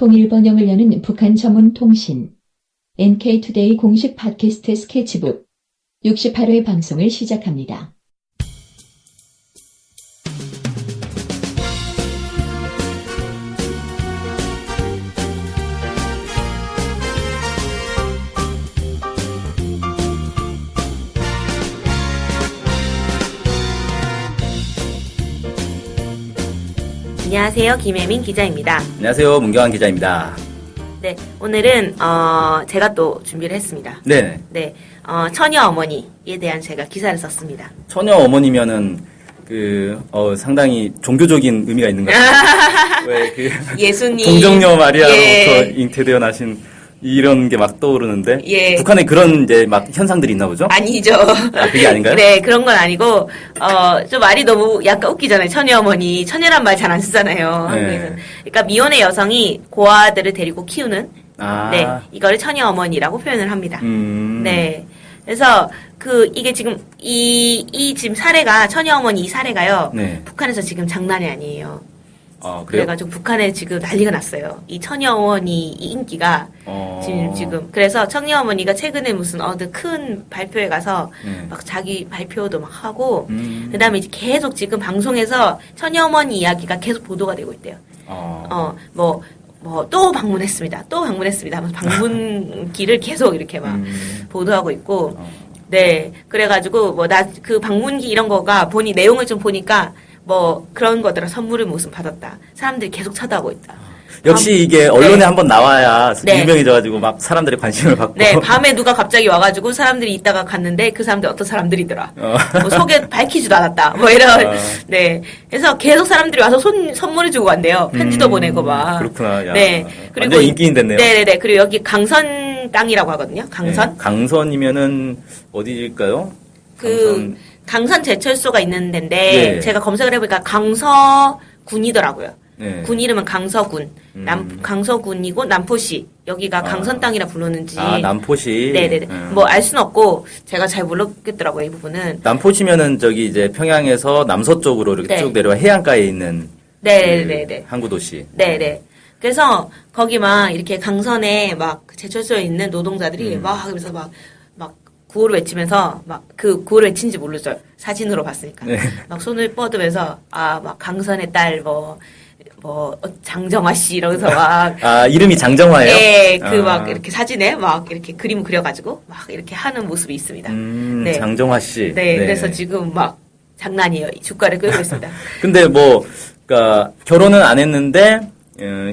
통일 번영을 여는 북한 전문 통신 NK투데이 공식 팟캐스트 스케치북 68회 방송을 시작합니다. 안녕하세요. 김혜민 기자입니다. 안녕하세요. 문경환 기자입니다. 네, 오늘은 제가 또 준비를 했습니다. 네. 네, 처녀 어머니에 대한 제가 기사를 썼습니다. 처녀 어머니면은 상당히 종교적인 의미가 있는 것 같아요. 왜 예수님, 동정녀 마리아로부터 예. 잉태되어 나신 이런 게 막 떠오르는데 예. 북한에 그런 이제 막 현상들이 있나 보죠? 아니죠. 그게 아닌가요? 네, 그런 건 아니고 좀 말이 너무 약간 웃기잖아요. 처녀 어머니, 처녀란 말 잘 안 쓰잖아요. 네. 그러니까 미혼의 여성이 고아들을 데리고 키우는 아. 이거를 처녀 어머니라고 표현을 합니다. 네. 그래서 이게 지금 지금 사례가 처녀 어머니 이 사례가요. 네. 북한에서 지금 장난이 아니에요. 그래요? 그래가지고 북한에 지금 난리가 났어요. 이 처녀 어머니 이 인기가 지금 그래서 처녀 어머니가 최근에 무슨 큰 발표에 가서 막 자기 발표도 막 하고 그다음에 이제 계속 지금 방송에서 처녀 어머니 이야기가 계속 보도가 되고 있대요. 또 방문했습니다. 또 방문했습니다. 하면서 방문기를 계속 이렇게 막 보도하고 있고, 네. 그래가지고, 그 방문기 이런 거가 내용을 좀 보니까, 그런 거더라. 선물을 무슨 받았다. 사람들이 계속 쳐다보고 있다. 역시 이게 언론에 네. 한번 나와야 네. 유명해져가지고 막 사람들의 관심을 받고. 네, 밤에 누가 갑자기 와가지고 사람들이 있다가 갔는데 그 사람들 어떤 사람들이더라. 소개 밝히지도 않았다. 이런. 네. 그래서 계속 사람들이 와서 선물을 주고 간대요. 편지도 보내고 막. 그렇구나. 야. 네. 그리고 완전 인기인 됐네요. 네네네. 그리고 여기 강선 땅이라고 하거든요. 강선. 네. 강선이면은 어디일까요? 강선 제철소가 있는 데인데 네. 제가 검색을 해보니까 강서군이더라고요. 네. 군 이름은 강서군. 강서군이고 남포시. 여기가 강선 땅이라 부르는지. 남포시. 네네네. 알 수는 없고 제가 잘 모르겠더라고요, 이 부분은. 남포시면은 저기 이제 평양에서 남서쪽으로 이렇게 네. 쭉 내려와 해안가에 있는 네네네. 항구 도시. 네네. 그래서 거기 막 이렇게 강선에 막 제철소에 있는 노동자들이 막 그래서 막 구호를 외치면서 그 구호를 외친지 모르죠. 사진으로 봤으니까. 네. 막 손을 뻗으면서 막 강선의 딸 장정화 씨 이러면서 막 이름이 장정화예요? 예, 막 이렇게 사진에 막 이렇게 그림을 그려가지고 막 이렇게 하는 모습이 있습니다. 네. 장정화 씨. 네, 그래서 지금 막 장난이에요. 주가를 끌고 있습니다. 근데 그러니까 결혼은 안 했는데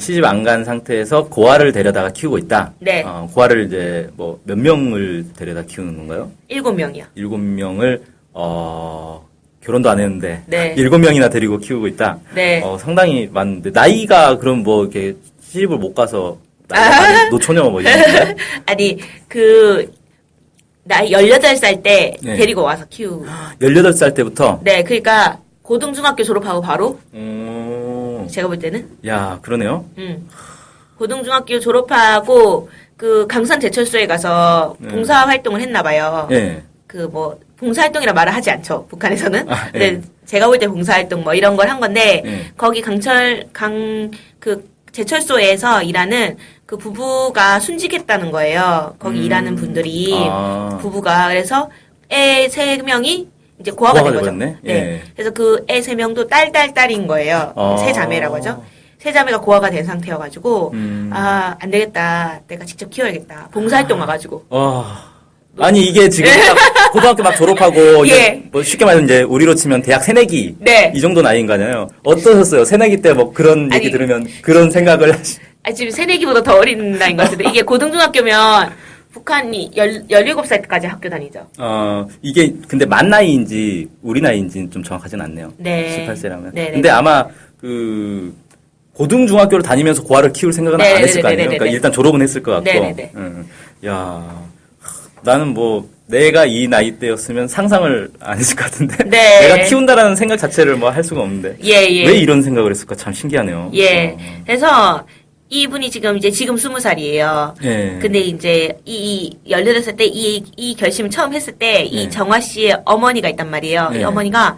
시집 안 간 상태에서 고아를 데려다가 키우고 있다. 네. 고아를 이제 몇 명을 데려다 키우는 건가요? 7명이요. 7명을 결혼도 안 했는데 네. 7명이나 데리고 키우고 있다. 네. 상당히 많은데 나이가 그럼 이렇게 시집을 못 가서 나이가 노처녀 이런 건가요? 아니 나이 18살 때 네. 데리고 와서 키우고. 18살 때부터? 네, 그러니까 고등중학교 졸업하고 바로 제가 볼 때는 그러네요. 고등중학교 졸업하고 강산 제철소에 가서 봉사 활동을 했나 봐요. 네. 봉사 활동이라 말을 하지 않죠. 북한에서는. 네. 근데 제가 볼 때 봉사 활동 이런 걸 한 건데 네. 거기 제철소에서 일하는 그 부부가 순직했다는 거예요. 거기 일하는 분들이 부부가 그래서 애 3명이 이제 고아가 된 거죠. 되버렸네? 네. 예. 그래서 그 애 3명도 딸인 거예요. 세 자매라고 하죠. 세 자매가 고아가 된 상태여가지고 안 되겠다. 내가 직접 키워야겠다. 봉사활동 와가지고. 아니 이게 지금 딱 고등학교 막 졸업하고 예. 이제 쉽게 말하면 이제 우리로 치면 대학 새내기 네. 이 정도 나이인 거잖아요. 어떠셨어요? 새내기 때 그런 얘기 들으면 그런 생각을 지금 새내기보다 더 어린 나이인 것 같은데 이게 고등중학교면 북한이 17살까지 학교 다니죠. 이게 근데 만 나이인지 우리 나이인지는 좀 정확하진 않네요. 네. 18세라면. 네네. 근데 아마 고등중학교를 다니면서 고아를 키울 생각은 안 했을 거 아니에요. 그러니까 일단 졸업은 했을 것 같고. 네네네. 나는 내가 이 나이 때였으면 상상을 안 했을 것 같은데. 네. 내가 키운다라는 생각 자체를 할 수가 없는데. 왜 이런 생각을 했을까 참 신기하네요. 그래서 이분이 지금 20살이에요. 예. 근데 이제 이 18살 때 이 결심을 처음 했을 때 이 정화 씨의 어머니가 있단 말이에요. 이 어머니가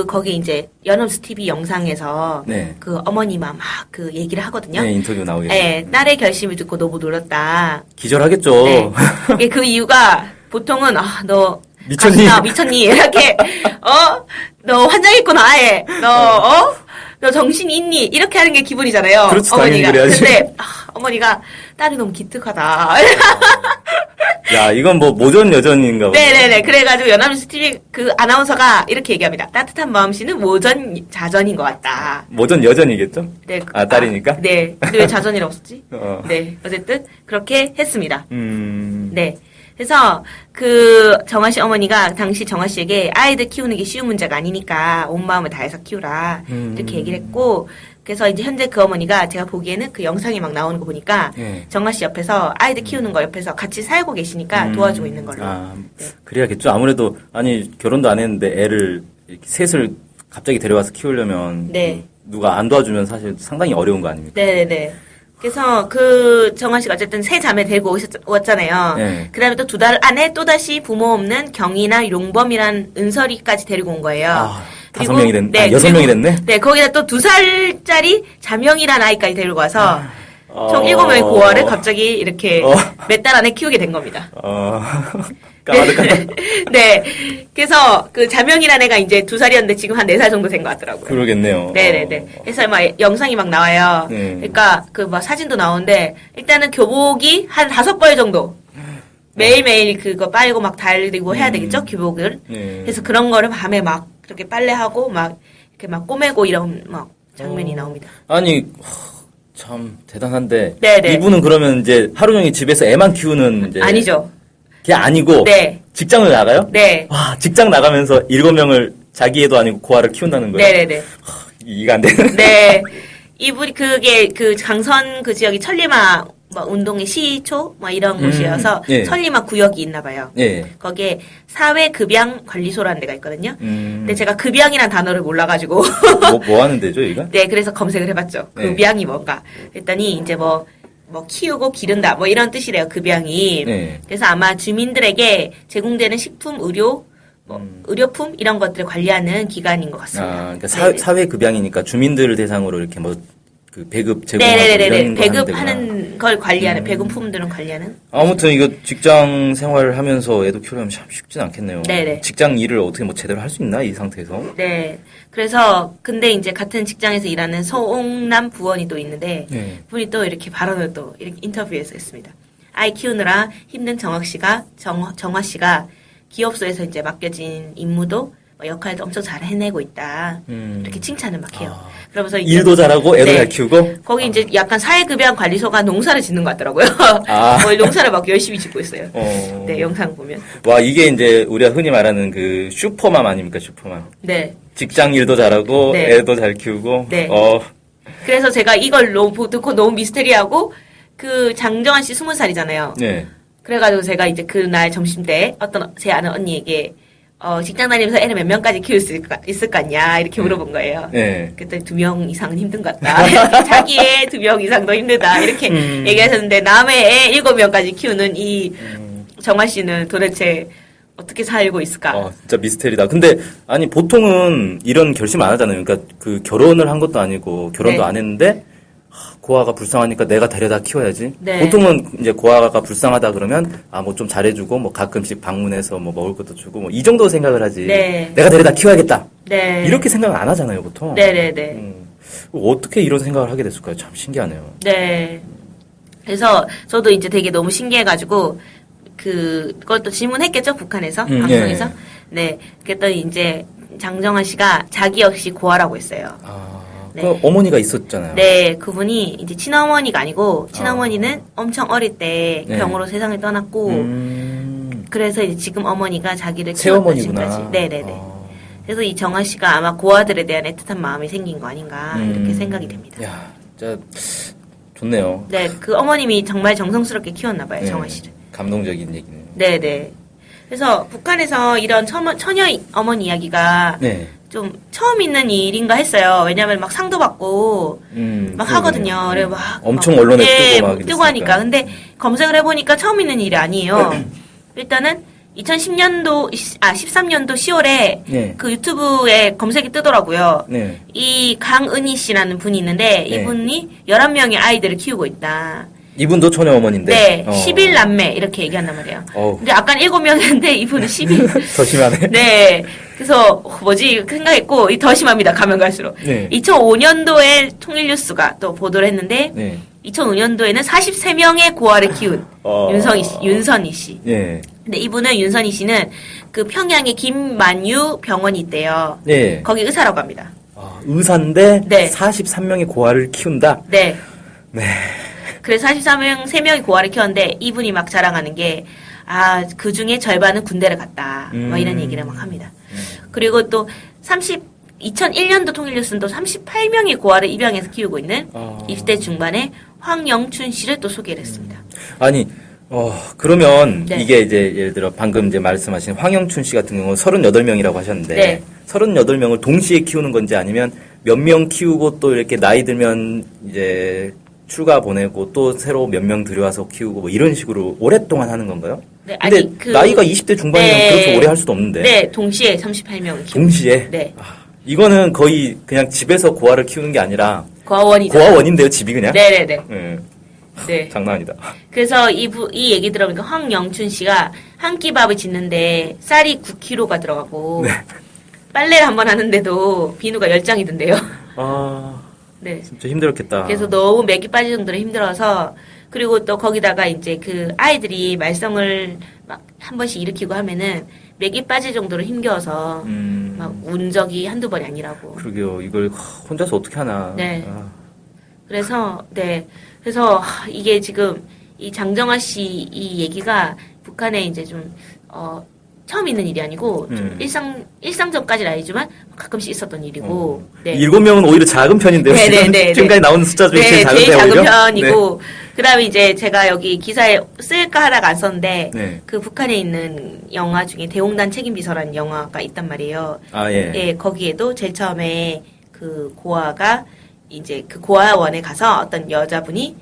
거기 이제 연합뉴스 TV 영상에서 네. 그 어머니만 막 그 얘기를 하거든요. 네, 인터뷰 나오겠죠. 네, 딸의 결심을 듣고 너무 놀랐다. 기절하겠죠. 네. 이게 그 이유가 보통은 너 미쳤니? 미쳤니? 이렇게 너 환장했구나 아예. 너 정신이 있니? 이렇게 하는 게 기본이잖아요. 그렇지, 어머니가. 당연히 그래야지. 근데 어머니가 딸이 너무 기특하다. 야, 이건 뭐 모전 여전인가 보네. 네네네. 그래가지고 연합뉴스 TV 그 아나운서가 이렇게 얘기합니다. 따뜻한 마음씨는 모전 자전인 것 같다. 모전 여전이겠죠? 네. 딸이니까? 네. 근데 왜 자전이라고 썼지? 어. 네. 어쨌든 그렇게 했습니다. 네. 네. 그래서 그 정아 씨 어머니가 당시 정아 씨에게 아이들 키우는 게 쉬운 문제가 아니니까 온 마음을 다해서 키우라 이렇게 얘기를 했고, 그래서 이제 현재 그 어머니가 제가 보기에는 그 영상이 막 나오는 거 보니까 정아 씨 옆에서 아이들 키우는 거 옆에서 같이 살고 계시니까 도와주고 있는 걸로. 네. 그래야겠죠. 아무래도 아니 결혼도 안 했는데 애를 이렇게 셋을 갑자기 데려와서 키우려면 네. 누가 안 도와주면 사실 상당히 어려운 거 아닙니까? 네네네. 그래서 그 정아 씨가 어쨌든 세 자매 데리고 왔잖아요. 네. 그 다음에 또 2달 안에 또다시 부모 없는 경이나 용범이란 은설이까지 데리고 온 거예요. 5명이 됐네. 네, 6명이 됐네? 네, 거기다 또 2살짜리 자명이란 아이까지 데리고 와서 총 7명의 고아를 갑자기 이렇게 몇 달 안에 키우게 된 겁니다. 까마득하다. 네. 그래서 그 자명이란 애가 이제 2살이었는데 지금 한 4살 정도 된 것 같더라고요. 그러겠네요. 네네네. 그래서 막 영상이 막 나와요. 그러니까 그 막 사진도 나오는데 일단은 교복이 한 5벌 정도. 매일매일 그거 빨고 막 달리고 해야 되겠죠? 교복을. 그래서 그런 거를 밤에 막 그렇게 빨래하고 막 이렇게 막 꼬매고 이런 막 장면이 나옵니다. 아니, 참 대단한데. 네네. 이분은 그러면 이제 하루 종일 집에서 애만 키우는 이제. 아니죠. 그게 아니고. 네. 직장을 나가요? 네. 와, 직장 나가면서 7명을 자기 애도 아니고 고아를 키운다는 거예요? 네네네. 이해가 안 되는. 네. 이분이 그게 그 강선 그 지역이 천리마 뭐 운동의 시초 뭐 이런 곳이어서 예. 천리마 구역이 있나 봐요. 예. 거기에 사회급양 관리소라는 데가 있거든요. 근데 제가 급양이란 단어를 몰라가지고 뭐 하는 데죠, 이거? 네, 그래서 검색을 해봤죠. 네. 급양이 뭔가. 그랬더니 이제 뭐 키우고 기른다 뭐 이런 뜻이래요. 급양이. 네. 그래서 아마 주민들에게 제공되는 식품, 의료 의료품 이런 것들을 관리하는 기관인 것 같습니다. 그러니까 네네. 사회급양이니까 주민들을 대상으로 이렇게 뭐 그 배급 제공하고 네네네네. 이런 거 하는 데구나. 배급하는 걸 관리하는 배급품들은 관리하는. 아무튼 이거 직장 생활을 하면서 애도 키우려면 참 쉽진 않겠네요. 네네. 직장 일을 어떻게 뭐 제대로 할 수 있나 이 상태에서? 네. 그래서 근데 이제 같은 직장에서 일하는 서옹남 부원이 또 있는데 네. 분이 또 이렇게 발언을 또 이렇게 인터뷰에서 했습니다. 아이 키우느라 힘든 정화 씨가 기업소에서 이제 맡겨진 임무도 역할도 엄청 잘 해내고 있다. 이렇게 칭찬을 막 해요. 그러면서 이제 일도 잘하고 애도 네. 잘 키우고. 거기 이제 약간 사회급여 관리소가 농사를 짓는 것 같더라고요. 거의 농사를 막 열심히 짓고 있어요. 네, 영상 보면. 와, 이게 이제 우리가 흔히 말하는 그 슈퍼맘 아닙니까, 슈퍼맘. 네. 직장 일도 잘하고 네. 애도 잘 키우고. 네. 그래서 제가 이걸 듣고 너무 미스테리하고 그 장정환 씨 20살이잖아요. 네. 그래가지고 제가 이제 그날 점심 때 어떤 제 아는 언니에게 직장 다니면서 애를 몇 명까지 키울 수 있을 것 같냐 이렇게 물어본 거예요. 네. 그랬더니 2명 이상은 힘든 것 같다. 자기 애 2명 이상도 힘들다 이렇게 얘기하셨는데 남의 애 7명까지 키우는 이 정화 씨는 도대체 어떻게 살고 있을까? 진짜 미스테리다. 근데 아니 보통은 이런 결심 안 하잖아요. 그러니까 그 결혼을 한 것도 아니고 결혼도 네. 안 했는데 고아가 불쌍하니까 내가 데려다 키워야지. 네. 보통은 이제 고아가 불쌍하다 그러면 뭐 좀 잘해주고 뭐 가끔씩 방문해서 뭐 먹을 것도 주고 뭐 이 정도 생각을 하지. 네. 내가 데려다 키워야겠다. 네. 이렇게 생각을 안 하잖아요, 보통. 네네네. 어떻게 이런 생각을 하게 됐을까요? 참 신기하네요. 네. 그래서 저도 이제 되게 너무 신기해가지고 그걸 또 질문했겠죠 북한에서 방송에서. 네. 그랬더니 이제 장정환 씨가 자기 역시 고아라고 했어요. 네. 그 어머니가 있었잖아요. 네, 그분이 이제 친어머니가 아니고 친어머니는 엄청 어릴 때 병으로 세상을 떠났고 그래서 이제 지금 어머니가 자기를 키웠던 지금까지. 네네네. 그래서 이 정아 씨가 아마 고아들에 대한 애틋한 마음이 생긴 거 아닌가 이렇게 생각이 됩니다. 야, 진짜 좋네요. 네, 그 어머님이 정말 정성스럽게 키웠나 봐요, 네. 정아 씨를. 감동적인 얘기네요. 네네. 그래서 북한에서 이런 처녀 어머니 이야기가 네. 좀 처음 있는 일인가 했어요. 왜냐면 막 상도 받고 막 하거든요. 그래 막 엄청 막, 언론에 네, 뜨고 막 뜨고 하니까. 근데 검색을 해보니까 처음 있는 일이 아니에요. 일단은 2013년도 10월에 네. 그 유튜브에 검색이 뜨더라고요. 네. 이 강은희 씨라는 분이 있는데 네. 이분이 11명의 아이들을 키우고 있다. 이분도 처녀 어머니인데. 네, 11남매 이렇게 얘기한단 말이에요. 근데 아까 7명이었는데 이분은 11. 더 심하네. 네. 그래서 뭐지 생각했고 더 심합니다. 가면 갈수록. 네. 2005년도에 통일뉴스가 또 보도를 했는데 네. 2005년도에는 43명의 고아를 키운 윤선희 씨. 네. 근데 이분은 윤선희 씨는 그 평양의 김만유 병원이 있대요. 네. 거기 의사라고 합니다. 의사인데 네. 43명의 고아를 키운다. 네. 네. 그래서 3명이 고아를 키웠는데 이분이 막 자랑하는 게 그 중에 절반은 군대를 갔다. 뭐 이런 얘기를 막 합니다. 그리고 또 2001년도 통일뉴스는 또 38명의 고아를 입양해서 키우고 있는 20대 중반의 황영춘 씨를 또 소개를 했습니다. 아니, 그러면 네. 이게 이제 예를 들어 방금 이제 말씀하신 황영춘 씨 같은 경우는 38명이라고 하셨는데 네. 38명을 동시에 키우는 건지 아니면 몇 명 키우고 또 이렇게 나이 들면 이제 출가 보내고 또 새로 몇 명 들여와서 키우고 뭐 이런 식으로 오랫동안 하는 건가요? 네, 근데 아니, 나이가 20대 중반이면 네. 그렇게 오래 할 수도 없는데. 네, 동시에 38명을 키우고. 동시에? 네. 이거는 거의 그냥 집에서 고아를 키우는 게 아니라 고아원이죠. 고아원인데요, 집이 그냥? 네네네. 네. 네. 장난 아니다. 그래서 이 얘기 들어보니까 황영춘 씨가 한 끼 밥을 짓는데 쌀이 9kg가 들어가고 네. 빨래를 한 번 하는데도 비누가 10장이 든대요. 네. 진짜 힘들었겠다. 그래서 너무 맥이 빠질 정도로 힘들어서 그리고 또 거기다가 이제 그 아이들이 말썽을 막 한 번씩 일으키고 하면은 맥이 빠질 정도로 힘겨워서 막 운 적이 한두 번이 아니라고. 그러게요. 이걸 혼자서 어떻게 하나. 네. 그래서 이게 지금 이 장정아 씨 이 얘기가 북한에 이제 좀 처음 있는 일이 아니고 좀 일상적까지는 아니지만 가끔씩 있었던 일이고. 네. 7명은 오히려 작은 편인데요. 네네네. 지금까지 나오는 숫자 중에 제일 작은 제일 작은 오히려? 편이고. 그다음에 이제 제가 여기 기사에 쓸까 하다가 안 썼는데 네. 그 북한에 있는 영화 중에 대홍단 책임비서라는 영화가 있단 말이에요. 예. 예, 거기에도 제일 처음에 그 고아가 이제 그 고아원에 가서 어떤 여자분이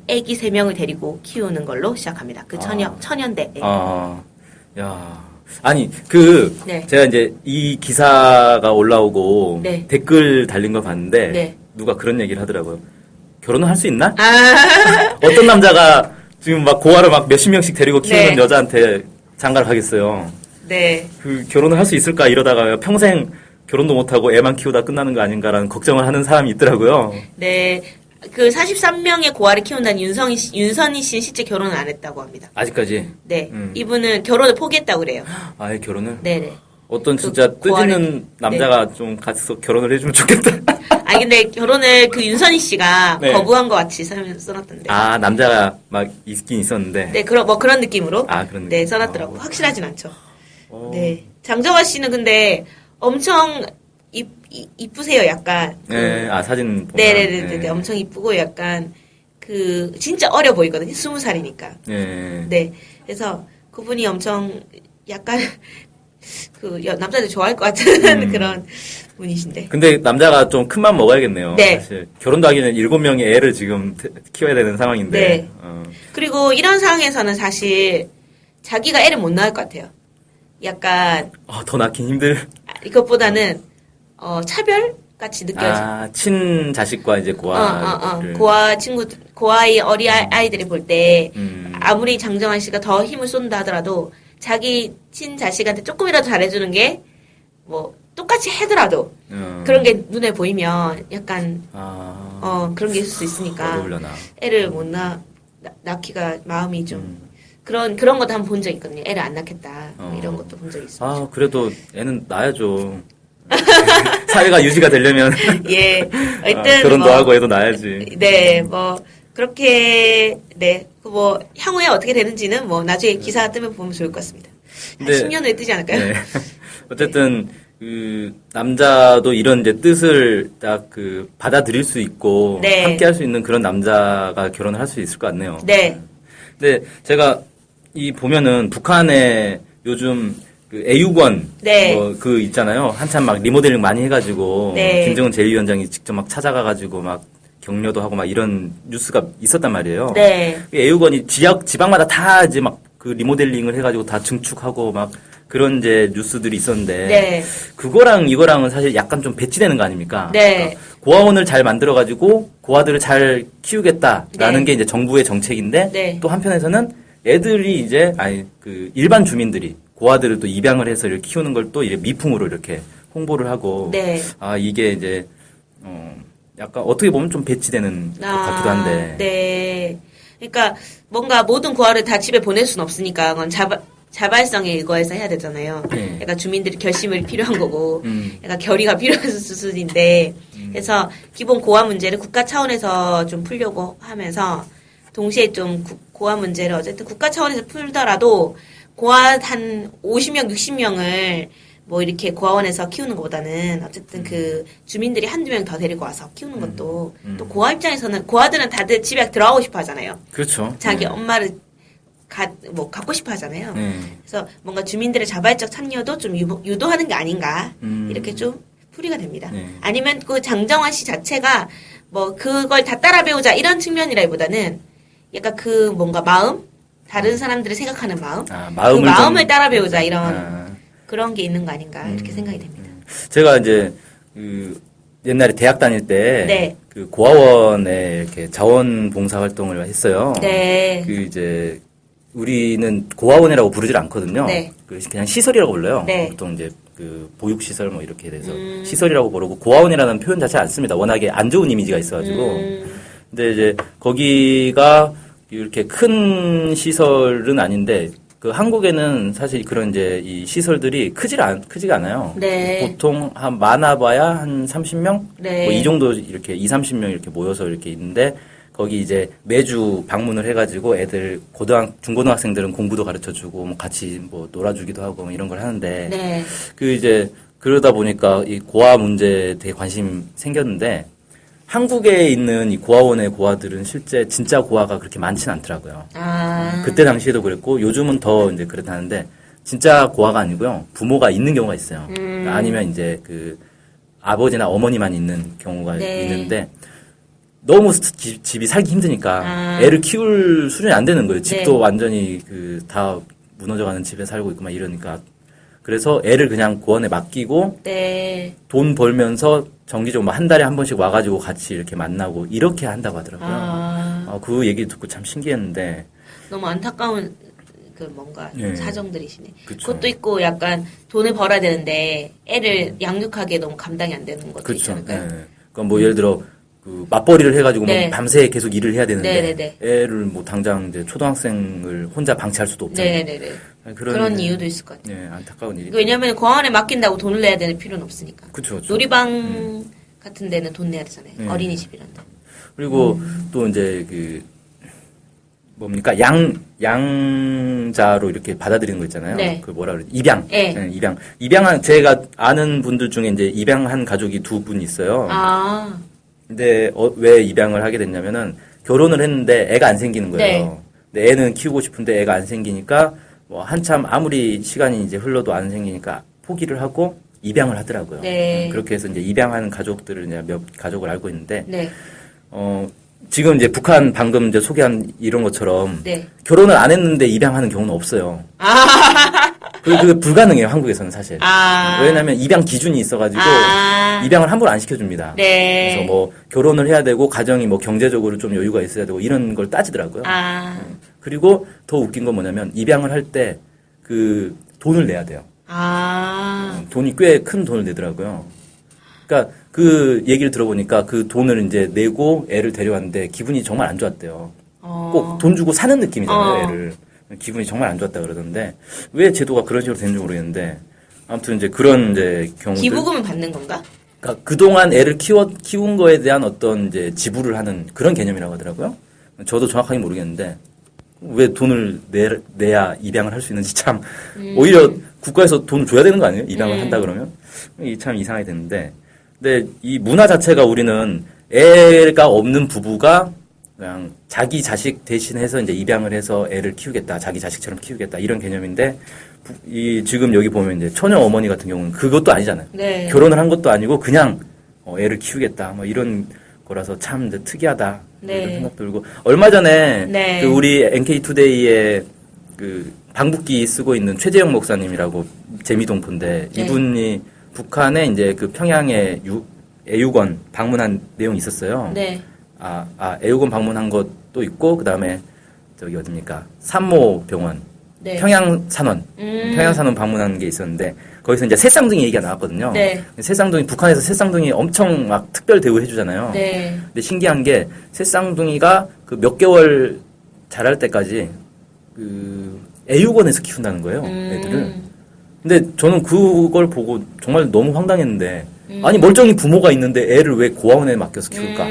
애기 3명을 데리고 키우는 걸로 시작합니다. 그 천연대. 예. 야. 아니, 네. 제가 이제 이 기사가 올라오고 네. 댓글 달린 걸 봤는데 네. 누가 그런 얘기를 하더라고요. 결혼을 할 수 있나? 어떤 남자가 지금 막 고아를 막 몇십 명씩 데리고 키우는 네. 여자한테 장가를 가겠어요. 네. 그 결혼을 할 수 있을까 이러다가 평생 결혼도 못하고 애만 키우다 끝나는 거 아닌가라는 걱정을 하는 사람이 있더라고요. 네. 그 43명의 고아를 키운다는 윤선희 씨는 실제 결혼을 안 했다고 합니다. 아직까지? 네. 이분은 결혼을 포기했다고 그래요. 아예 결혼을? 네네. 어떤 진짜 뜨지는 남자가 좀 같이 결혼을 해주면 좋겠다. 아니 근데 결혼을 그 윤선희 씨가 네. 거부한 것 같이 써놨던데. 남자가 막 있긴 있었는데. 네, 그런 느낌으로. 그런 느낌. 네, 써놨더라고. 확실하진 않죠. 네. 장정아 씨는 근데 엄청 이쁘세요, 약간. 네, 사진 보면. 네네네. 네. 엄청 이쁘고 약간 진짜 어려 보이거든요. 20살이니까. 네. 네. 그래서 그분이 엄청 약간 남자들 좋아할 것 같은 그런 분이신데. 근데 남자가 좀 큰 맘 먹어야겠네요. 네. 사실. 결혼도 하기 전에 7명의 애를 지금 키워야 되는 상황인데. 네. 그리고 이런 상황에서는 사실 자기가 애를 못 낳을 것 같아요. 약간. 더 낳긴 힘들. 이것보다는, 차별같이 느껴져. 친자식과 이제 고아. 고아의 아이들이 볼 때, 아무리 장정환 씨가 더 힘을 쏜다 하더라도, 자기 친자식한테 조금이라도 잘해주는 게, 똑같이 해더라도, 그런 게 눈에 보이면, 약간, 그런 게 있을 수 있으니까, 어려우려나. 애를 못 낳기가 마음이 좀, 그런 것도 한번 본 적 있거든요. 애를 안 낳겠다. 이런 것도 본 적 있어요. 그래도 애는 낳아야죠. 사회가 유지가 되려면. 예. 하여튼. 결혼도 하고 애도 낳아야지. 네, 그렇게, 네. 향후에 어떻게 되는지는 나중에 기사 뜨면 보면 좋을 것 같습니다. 한 10년 후에 뜨지 않을까요? 네. 어쨌든, 남자도 이런 이제 뜻을 딱 받아들일 수 있고. 네. 함께 할 수 있는 그런 남자가 결혼을 할 수 있을 것 같네요. 네. 근데 제가 보면은 북한에 요즘 애육원 네. 있잖아요. 한참 막 리모델링 많이 해가지고 네. 김정은 제2위원장이 직접 막 찾아가가지고 막 격려도 하고 막 이런 뉴스가 있었단 말이에요. 네. 애육원이 지방마다 다 이제 막 그 리모델링을 해가지고 다 증축하고 막 그런 이제 뉴스들이 있었는데 네. 그거랑 이거랑은 사실 약간 좀 배치되는 거 아닙니까? 네. 그러니까 고아원을 잘 만들어가지고 고아들을 잘 키우겠다라는 네. 게 이제 정부의 정책인데 네. 또 한편에서는 애들이 이제 그 일반 주민들이 고아들을 또 입양을 해서 이렇게 키우는 걸 또 이제 미풍으로 이렇게 홍보를 하고 네. 이게 이제 약간 어떻게 보면 좀 배치되는 것 같기도 한데. 네. 그러니까 뭔가 모든 고아를 다 집에 보낼 수는 없으니까 그건 자발성에 의거해서 해야 되잖아요. 네. 그러니까 주민들이 결심을 필요한 거고, 약간 결의가 필요한 수순인데, 그래서 기본 고아 문제를 국가 차원에서 좀 풀려고 하면서 동시에 좀 고아 문제를 어쨌든 국가 차원에서 풀더라도 고아 한 50명, 60명을 뭐 이렇게 고아원에서 키우는 것보다는 어쨌든 그 주민들이 한두 명 더 데리고 와서 키우는 것도 또 고아 입장에서는 고아들은 다들 집에 들어가고 싶어 하잖아요. 그렇죠. 자기 엄마를 갖고 싶어 하잖아요. 네. 그래서 뭔가 주민들의 자발적 참여도 좀 유도하는 게 아닌가 이렇게 좀 풀이가 됩니다. 네. 아니면 그 장정환 씨 자체가 뭐 그걸 다 따라 배우자 이런 측면이라기보다는 약간 그 뭔가 마음 다른 사람들이 생각하는 마음 그 마음을 따라 배우자 이런 그런 게 있는 거 아닌가 이렇게 생각이 됩니다. 제가 이제 그 옛날에 대학 다닐 때 네. 그 고아원에 이렇게 자원봉사 활동을 했어요. 네. 그 이제 우리는 고아원이라고 부르질 않거든요. 네. 그냥 시설이라고 불러요. 네. 보통 이제 그 보육시설 뭐 이렇게 돼서 시설이라고 부르고 고아원이라는 표현 자체 안 씁니다. 워낙에 안 좋은 이미지가 있어가지고. 근데 이제 거기가 이렇게 큰 시설은 아닌데 그 한국에는 사실 그런 이제 이 시설들이 크지가 않아요. 네. 보통 한 많아봐야 한 30명? 네. 뭐 이 정도 이렇게 2, 30명 이렇게 모여서 이렇게 있는데 거기 이제 매주 방문을 해가지고 애들 중고등학생들은 공부도 가르쳐주고 뭐 같이 뭐 놀아주기도 하고 뭐 이런 걸 하는데 네. 그 이제 그러다 보니까 이 고아 문제에 되게 관심 생겼는데 한국에 있는 이 고아원의 고아들은 실제 진짜 고아가 그렇게 많지는 않더라고요. 그때 당시에도 그랬고 요즘은 더 이제 그렇다는데 진짜 고아가 아니고요. 부모가 있는 경우가 있어요. 아니면 이제 그 아버지나 어머니만 있는 경우가 네. 있는데 너무 집이 살기 힘드니까 애를 키울 수준이 안 되는 거예요. 집도 네. 완전히 그 다 무너져가는 집에 살고 있고 막 이러니까 그래서 애를 그냥 고아원에 맡기고 네. 돈 벌면서 정기적으로 한 달에 한 번씩 와가지고 같이 이렇게 만나고 이렇게 한다고 하더라고요. 그 얘기 듣고 참 신기했는데 너무 안타까운 그 뭔가 네. 사정들이시네. 그쵸. 그것도 있고 약간 돈을 벌어야 되는데 애를 양육하기에 너무 감당이 안 되는 것도 있지 그렇죠. 않을까요? 네. 그러니까 뭐 예를 들어 그 맞벌이를 해가지고 네. 뭐 밤새 계속 일을 해야 되는데 네네네. 애를 뭐 당장 이제 초등학생을 혼자 방치할 수도 없잖아요. 네네네. 그런 그런 이유도 있을 것 같아요. 네, 안타까운 일이. 왜냐면 고아원에 맡긴다고 돈을 내야 되는 필요는 없으니까. 그렇죠. 놀이방 같은 데는 돈 내야 되잖아요. 네. 어린이집이란다. 그리고 또 이제 그 뭡니까 양자로 이렇게 받아들이는 거 있잖아요. 네. 그 뭐라 그래 입양. 네. 네, 입양한 제가 아는 분들 중에 이제 입양한 가족이 두 분 있어요. 근데 왜 입양을 하게 됐냐면은 결혼을 했는데 애가 안 생기는 거예요. 네. 근데 애는 키우고 싶은데 애가 안 생기니까 뭐 한참 아무리 시간이 이제 흘러도 안 생기니까 포기를 하고 입양을 하더라고요. 네. 그렇게 해서 이제 입양하는 가족들을 이제 몇 가족을 알고 있는데 네. 지금 이제 북한 방금 이제 소개한 이런 것처럼 네. 결혼을 안 했는데 입양하는 경우는 없어요. 그게 불가능해요, 한국에서는 사실. 왜냐면 입양 기준이 있어가지고 입양을 함부로 안 시켜줍니다. 네. 그래서 뭐 결혼을 해야 되고 가정이 뭐 경제적으로 좀 여유가 있어야 되고 이런 걸 따지더라고요. 그리고 더 웃긴 건 뭐냐면 입양을 할 때 그 돈을 내야 돼요. 돈이 꽤 큰 돈을 내더라고요. 그러니까 그 얘기를 들어보니까 그 돈을 이제 내고 애를 데려왔는데 기분이 정말 안 좋았대요. 꼭 돈 주고 사는 느낌이잖아요, 애를. 기분이 정말 안 좋았다 그러던데 왜 제도가 그런 식으로 되는지 모르겠는데 아무튼 이제 그런 이제 경우들. 기부금은 받는 건가? 그러니까 그동안 애를 키운 거에 대한 어떤 이제 지불을 하는 그런 개념이라고 하더라고요. 저도 정확하게 모르겠는데 왜 돈을 내야 입양을 할 수 있는지 참 오히려 국가에서 돈을 줘야 되는 거 아니에요? 입양을 한다 그러면 이 참 이상하게 되는데 근데 이 문화 자체가 우리는 애가 없는 부부가 그냥 자기 자식 대신해서 이제 입양을 해서 애를 키우겠다, 자기 자식처럼 키우겠다 이런 개념인데 지금 여기 보면 이제 처녀 어머니 같은 경우는 그것도 아니잖아요. 네. 결혼을 한 것도 아니고 그냥 애를 키우겠다, 뭐 이런 거라서 참 이제 특이하다 네. 이런 생각 들고 얼마 전에 네. 그 우리 NK 투데이의 그 방북기 쓰고 있는 최재형 목사님이라고 재미동포인데 네. 이분이 북한에 이제 그 평양에 애육원 방문한 내용이 있었어요. 네. 애육원 방문한 것도 있고 그다음에 저기 어딥니까? 산모병원, 네. 평양산원 방문한 게 있었는데 거기서 이제 새쌍둥이 얘기가 나왔거든요. 네. 새쌍둥이 북한에서 새쌍둥이 엄청 막 특별 대우해 주잖아요. 네. 근데 신기한 게 새쌍둥이가 그 몇 개월 자랄 때까지 그 애육원에서 키운다는 거예요. 애들을. 근데 저는 그걸 보고 정말 너무 황당했는데 아니 멀쩡히 부모가 있는데 애를 왜 고아원에 맡겨서 키울까?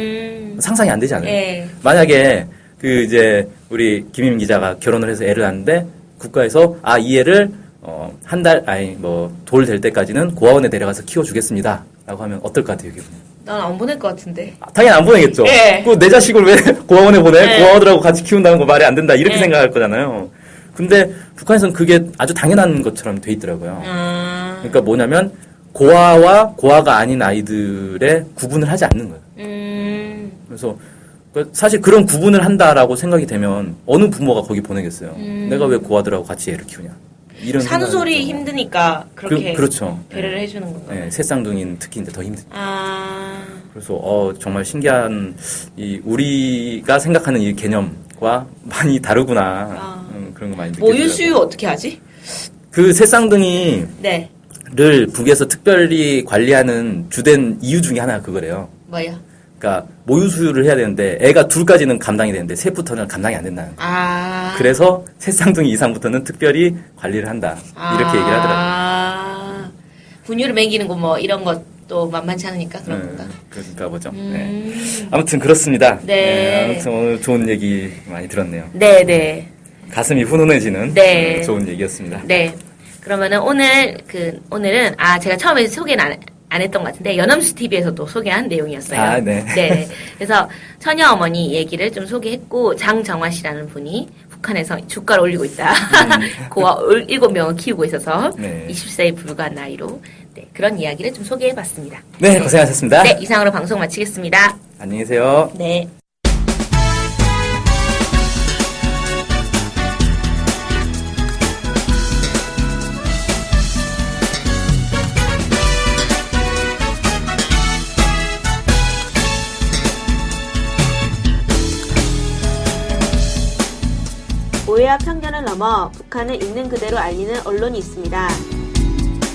상상이 안 되지 않아요? 네. 만약에 그 이제 우리 김임 기자가 결혼을 해서 애를 낳는데 국가에서 이 애를 한 달 돌 될 때까지는 고아원에 데려가서 키워주겠습니다라고 하면 어떨 것 같아요, 기분이? 난 안 보낼 것 같은데. 당연히 안 보내겠죠. 네. 그 내 자식을 왜 고아원에 보내? 네. 고아원들하고 같이 키운다는 거 말이 안 된다 이렇게 네. 생각할 거잖아요. 근데 북한에서는 그게 아주 당연한 것처럼 돼 있더라고요. 그러니까 뭐냐면 고아와 고아가 아닌 아이들의 구분을 하지 않는 거예요. 그래서 사실 그런 구분을 한다라고 생각이 되면 어느 부모가 거기 보내겠어요. 내가 왜 고아들하고 같이 애를 키우냐. 이런 산후조리 생각이 힘드니까 그렇게 그렇죠. 배려를 해주는 건가요? 네, 새쌍둥이는 특히 이제 더 힘들죠. 아, 그래서 정말 신기한 우리가 생각하는 이 개념과 많이 다르구나. 그런 거 많이 느껴요. 모유 수유 어떻게 하지? 그 새쌍둥이를 네. 북에서 특별히 관리하는 주된 이유 중에 하나가 그거래요. 뭐요? 그러니까 모유 수유를 해야 되는데 애가 둘까지는 감당이 되는데 셋부터는 감당이 안 된다는 거예요. 그래서 새쌍둥이 이상부터는 특별히 관리를 한다. 이렇게 얘기를 하더라고요. 분유를 먹이는 거 뭐 이런 것도 만만치 않으니까 그런 건가? 그러니까 보죠. 네. 아무튼 그렇습니다. 네. 아무튼 오늘 좋은 얘기 많이 들었네요. 네. 가슴이 훈훈해지는 네. 좋은 얘기였습니다. 네. 그러면은 오늘은 제가 처음에 소개는 안 했던 것 같은데 연엄수 TV에서도 소개한 내용이었어요. 네. 네. 그래서 처녀 어머니 얘기를 좀 소개했고 장정화 씨라는 분이 북한에서 주가를 올리고 있다. 고아 7명을 키우고 있어서 네. 20세에 불과한 나이로 그런 이야기를 좀 소개해봤습니다. 네, 고생하셨습니다. 네, 이상으로 방송 마치겠습니다. 안녕히 계세요. 네. 오해와 편견을 넘어 북한을 있는 그대로 알리는 언론이 있습니다.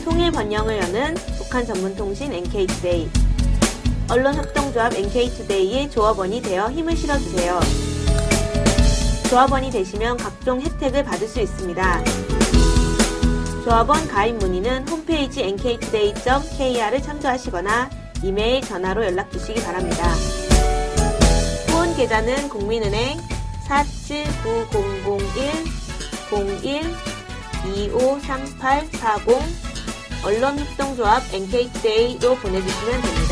통일 번영을 여는 북한 전문통신 NK투데이, 언론협동조합 NK투데이의 조합원이 되어 힘을 실어주세요. 조합원이 되시면 각종 혜택을 받을 수 있습니다. 조합원 가입 문의는 홈페이지 nktoday.kr을 참조하시거나 이메일, 전화로 연락 주시기 바랍니다. 후원 계좌는 국민은행 479001-01-253840 언론협동조합 NK투데이로 보내주시면 됩니다.